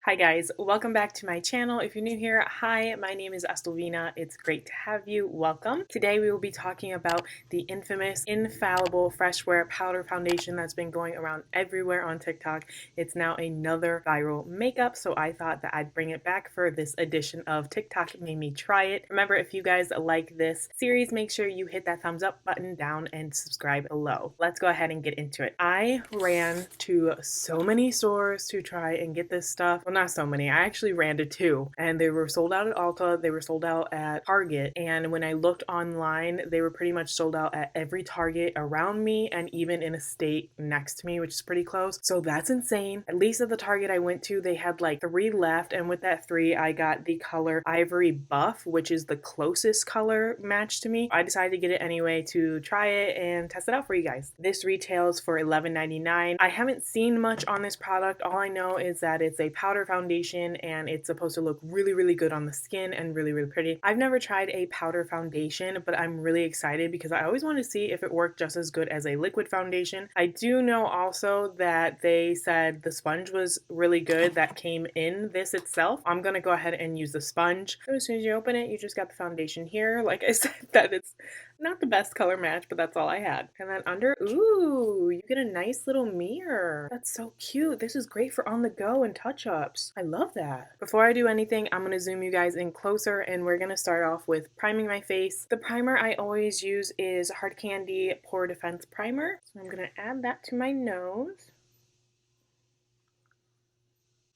Hi guys, welcome back to my channel. If you're new here, hi, my name is Estelvina. It's great to have you. Welcome. Today we will be talking about the infamous Infallible Fresh Wear Powder Foundation that's been going around everywhere on TikTok. It's now another viral makeup, so I thought that I'd bring it back for this edition of TikTok Made Me Try It. Remember, if you guys like this series, make sure you hit that thumbs up button down and subscribe below. Let's go ahead and get into it. I ran to so many stores to try and get this stuff. Well, not so many. I actually ran to two, and they were sold out at Ulta, they were sold out at Target, and when I looked online, they were pretty much sold out at every Target around me and even in a state next to me, which is pretty close. So that's insane. At least at the Target I went to, they had like 3 left, and with that 3, I got the color Ivory Buff, which is the closest color match to me. I decided to get it anyway to try it and test it out for you guys. This retails for $11.99. I haven't seen much on this product. All I know is that it's a powder foundation and it's supposed to look really good on the skin and really pretty. I've never tried a powder foundation, but I'm really excited because I always want to see if it worked just as good as a liquid foundation. I do know also that they said the sponge was really good that came in this itself. I'm gonna go ahead and use the sponge. So as soon as you open it, you just got the foundation here. Like I said, that it's not the best color match, but that's all I had. And then under, ooh, you get a nice little mirror. That's so cute. This is great for on the go and touch-ups. I love that. Before I do anything, I'm gonna zoom you guys in closer and we're gonna start off with priming my face. The primer I always use is Hard Candy Pore Defense Primer. So I'm gonna add that to my nose.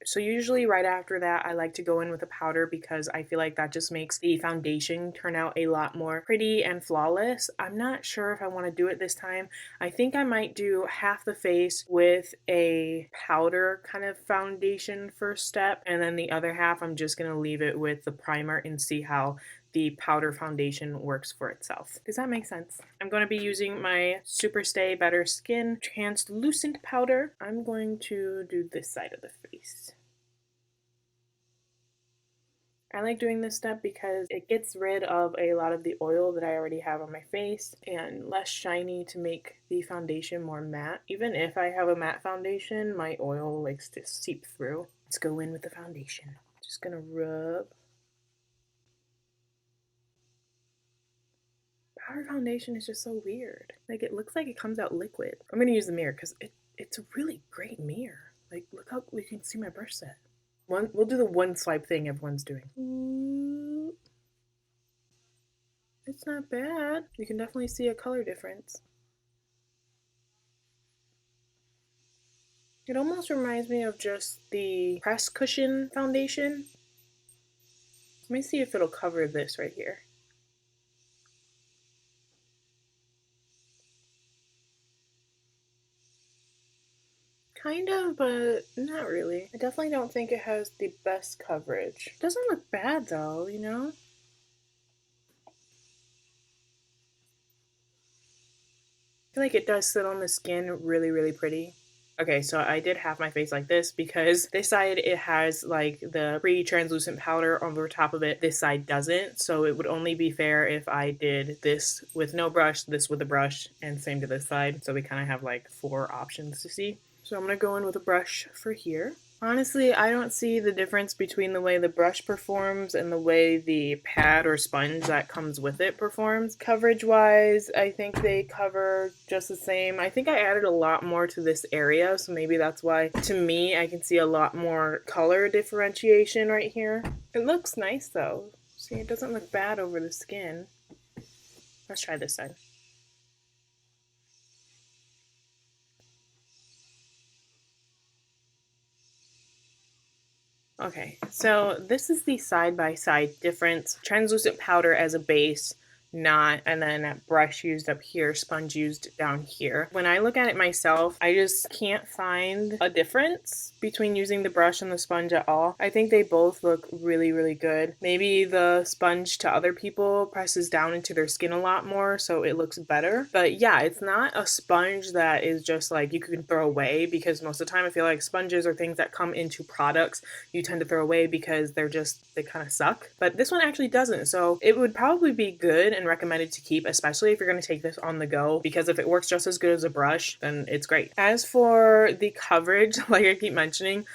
So usually right after that, I like to go in with a powder because I feel like that just makes the foundation turn out a lot more pretty and flawless. I'm not sure if I want to do it this time. I think I might do half the face with a powder kind of foundation first step, and then the other half I'm just going to leave it with the primer and see how the powder foundation works for itself. Does that make sense? I'm going to be using my Super Stay Better Skin translucent powder. I'm going to do this side of the face. I like doing this step because it gets rid of a lot of the oil that I already have on my face and less shiny to make the foundation more matte. Even if I have a matte foundation, my oil likes to seep through. Let's go in with the foundation. Just gonna rub. Powder foundation is just so weird. Like, it looks like it comes out liquid. I'm gonna use the mirror because it's a really great mirror. Like, look how we can see my brush set. We'll do the one swipe thing everyone's doing. Ooh. It's not bad. You can definitely see a color difference. It almost reminds me of just the press cushion foundation. Let me see if it'll cover this right here. Kind of, but not really. I definitely don't think it has the best coverage. It doesn't look bad though, you know? I feel like it does sit on the skin really pretty. Okay, so I did half my face like this because this side it has like the pre-translucent powder over top of it. This side doesn't, so it would only be fair if I did this with no brush, this with a brush, and same to this side. So we kind of have like 4 options to see. So I'm going to go in with a brush for here. Honestly, I don't see the difference between the way the brush performs and the way the pad or sponge that comes with it performs. Coverage-wise, I think they cover just the same. I think I added a lot more to this area, so maybe that's why, to me, I can see a lot more color differentiation right here. It looks nice, though. See, it doesn't look bad over the skin. Let's try this side. Okay, so this is the side-by-side difference. Translucent powder as a base, not, and then a brush used up here, sponge used down here. When I look at it myself, I just can't find a difference between using the brush and the sponge at all. I think they both look really good. Maybe the sponge to other people presses down into their skin a lot more, so it looks better. But yeah, it's not a sponge that is just like you can throw away, because most of the time I feel like sponges are things that come into products you tend to throw away because they kind of suck. But this one actually doesn't, so it would probably be good and recommended to keep, especially if you're going to take this on the go, because if it works just as good as a brush, then it's great. As for the coverage, like I keep mentioning,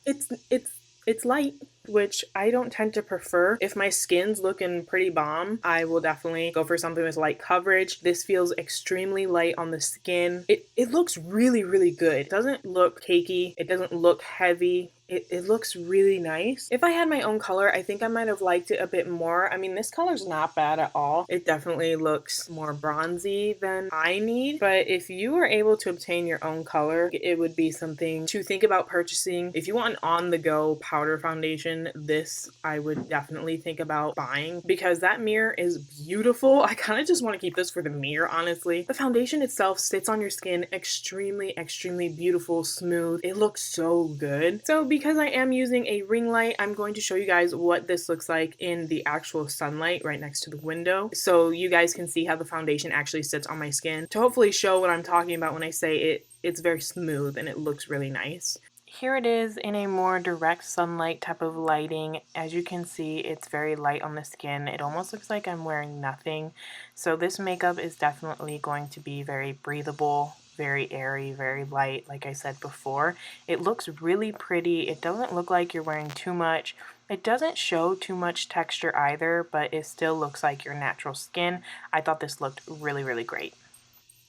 It's light, which I don't tend to prefer. If my skin's looking pretty bomb, I will definitely go for something with light coverage. This feels extremely light on the skin. It looks really, really good. It doesn't look cakey. It doesn't look heavy. It looks really nice. If I had my own color, I think I might have liked it a bit more. I mean, this color's not bad at all. It definitely looks more bronzy than I need. But if you were able to obtain your own color, it would be something to think about purchasing. If you want an on-the-go powder foundation, this I would definitely think about buying because that mirror is beautiful. I kind of just want to keep this for the mirror, honestly. The foundation itself sits on your skin extremely, extremely beautiful, smooth. It looks so good. So because I am using a ring light, I'm going to show you guys what this looks like in the actual sunlight right next to the window so you guys can see how the foundation actually sits on my skin to hopefully show what I'm talking about when I say it's very smooth and it looks really nice. Here it is in a more direct sunlight type of lighting. As you can see, it's very light on the skin. It almost looks like I'm wearing nothing. So this makeup is definitely going to be very breathable, very airy, very light, like I said before. It looks really pretty. It doesn't look like you're wearing too much. It doesn't show too much texture either, but it still looks like your natural skin. I thought this looked really, really great.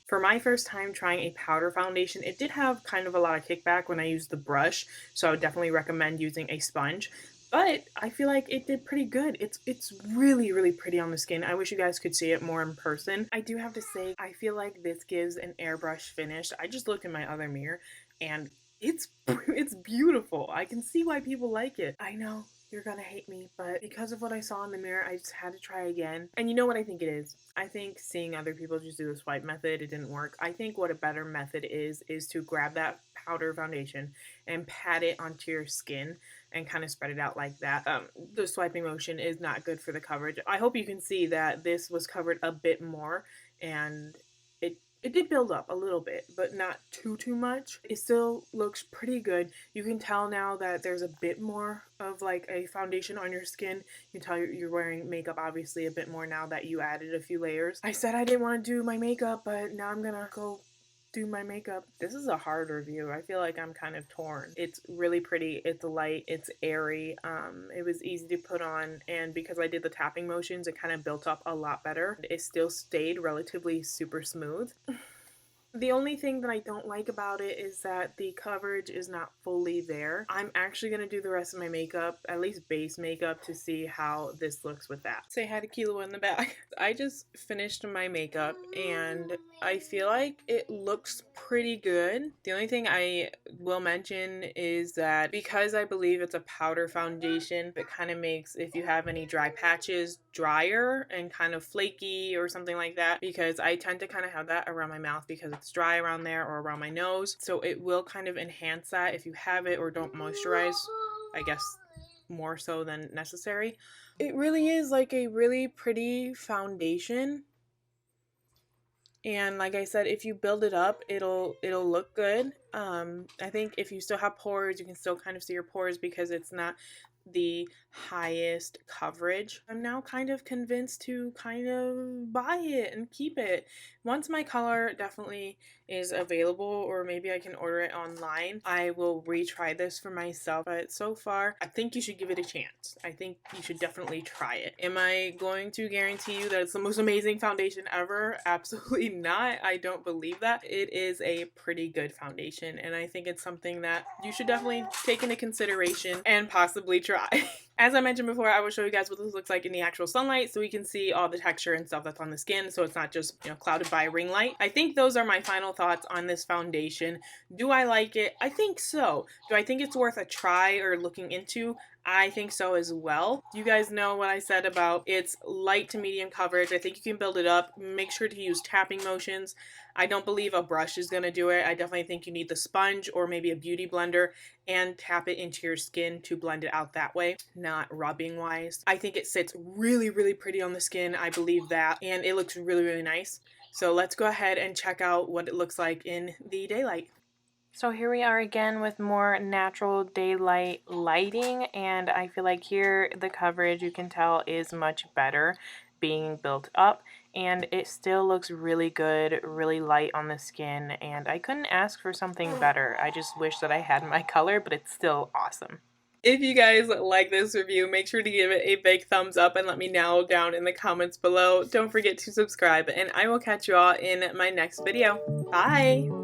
For my first time trying a powder foundation, it did have kind of a lot of kickback when I used the brush, so I would definitely recommend using a sponge. But I feel like it did pretty good. It's really, really pretty on the skin. I wish you guys could see it more in person. I do have to say, I feel like this gives an airbrush finish. I just looked in my other mirror and it's beautiful. I can see why people like it. I know you're gonna hate me, but because of what I saw in the mirror, I just had to try again. And you know what I think it is? I think seeing other people just do the swipe method, it didn't work. I think what a better method is to grab that powder foundation and pat it onto your skin and kind of spread it out like that. The swiping motion is not good for the coverage. I hope you can see that this was covered a bit more and it did build up a little bit, but not too much. It still looks pretty good. You can tell now that there's a bit more of like a foundation on your skin. You can tell you're wearing makeup obviously a bit more now that you added a few layers. I said I didn't want to do my makeup, but now I'm gonna go do my makeup. This is a hard review. I feel like I'm kind of torn. It's really pretty. It's light. It's airy. It was easy to put on, and because I did the tapping motions, it kind of built up a lot better. It still stayed relatively super smooth. The only thing that I don't like about it is that the coverage is not fully there. I'm actually going to do the rest of my makeup, at least base makeup, to see how this looks with that. Say hi to Kilo in the back. I just finished my makeup and I feel like it looks pretty good. The only thing I will mention is that because I believe it's a powder foundation, it kind of makes, if you have any dry patches, drier and kind of flaky or something like that, because I tend to kind of have that around my mouth because it's dry around there or around my nose. So it will kind of enhance that if you have it or don't moisturize, I guess more so than necessary. It really is like a really pretty foundation. And like I said, if you build it up, it'll look good. I think if you still have pores, you can still kind of see your pores because it's not the highest coverage. I'm now kind of convinced to kind of buy it and keep it. Once my color definitely is available, or maybe I can order it online, I will retry this for myself. But so far, I think you should give it a chance. I think you should definitely try it. Am I going to guarantee you that it's the most amazing foundation ever? Absolutely not. I don't believe that. It is a pretty good foundation, and I think it's something that you should definitely take into consideration and possibly try. As I mentioned before, I will show you guys what this looks like in the actual sunlight so we can see all the texture and stuff that's on the skin, so it's not just, clouded by a ring light. I think those are my final thoughts on this foundation. Do I like it? I think so. Do I think it's worth a try or looking into? I think so as well. You guys know what I said about it's light to medium coverage. I think you can build it up. Make sure to use tapping motions. I don't believe a brush is going to do it. I definitely think you need the sponge or maybe a beauty blender and tap it into your skin to blend it out that way, not rubbing wise. I think it sits really, really pretty on the skin. I believe that. And it looks really, really nice. So let's go ahead and check out what it looks like in the daylight. So here we are again with more natural daylight lighting, and I feel like here the coverage, you can tell, is much better being built up. and it still looks really good, really light on the skin, and I couldn't ask for something better. I just wish that I had my color, but it's still awesome. If you guys like this review, make sure to give it a big thumbs up and let me know down in the comments below. Don't forget to subscribe, and I will catch you all in my next video. Bye!